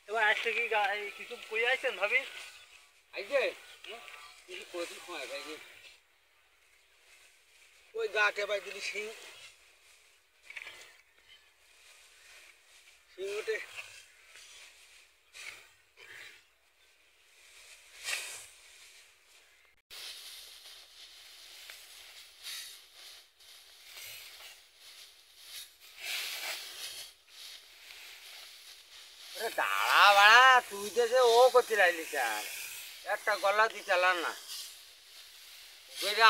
এবার আসছে কি কিছু কই আইছেন ভাবি আইছে কিছু কইছি সময় ভাই ওই গাকে ভাই দিলি সিং উঠে দাঁড়া বাড়া তুই যে ও করতে রাইলি চাল একটা গলা দি চালান না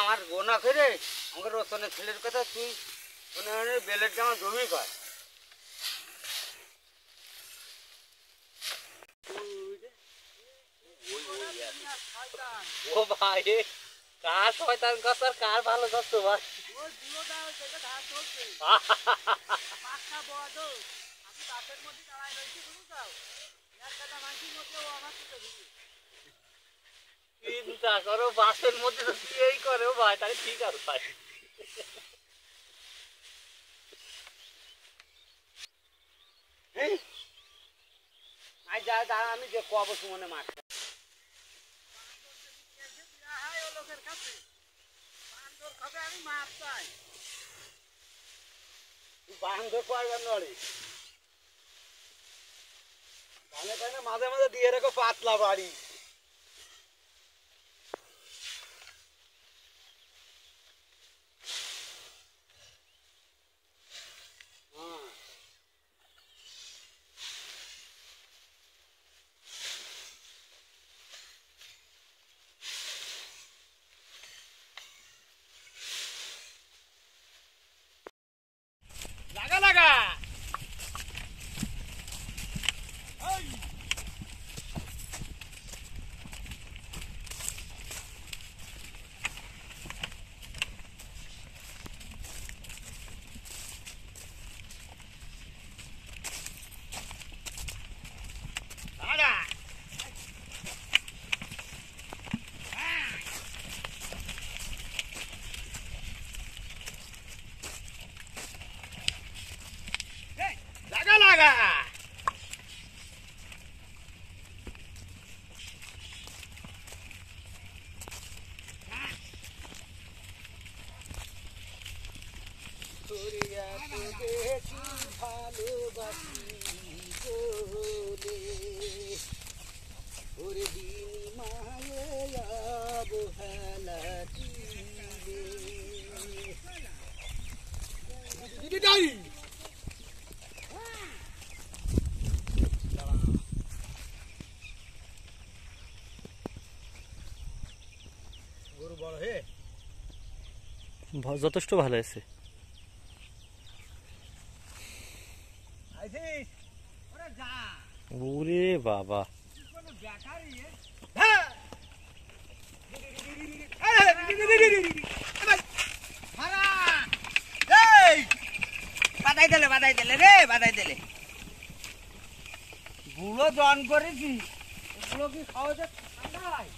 আমার গোনা করে আমাকে রতনের ছেলের কথা তুই মনে বেলের জামা জমি কর ও ভাই কার শয়তান কথা আর কার ভালো করতো ভাই ওই বুড়োটা যেটা ধার চলছে পাঁচটা বড় আমি বাপের মধ্যে দাঁড়ায় রয়েছি বুঝু যাও এক কথা মানসির মধ্যে ও আমার থেকে ঢুকে চিন্তা করো বাসের মধ্যে তো এই করে ও ভাই তাহলে ঠিক আছে ভাই আই যা যা আমি যে কব সুমনে মাঠ লোকের কাছে বান্দর খাবে আমি মাছ চাই বান্ধব পারবেন নড়ি ধানে টানে মাঝে মাঝে দিয়ে রেখো পাতলা বাড়ি লাগা লাগা লাগা গরু বড় হে যথেষ্ট ভালো আছে আইছিস ওরে যা ওরে বাবা কোনো বেকারি বাধাই দিলে রে বাধাই দিলে বুড়ো জন করেছি বুড়ো কি খাওয়া যায় ঠান্ডায়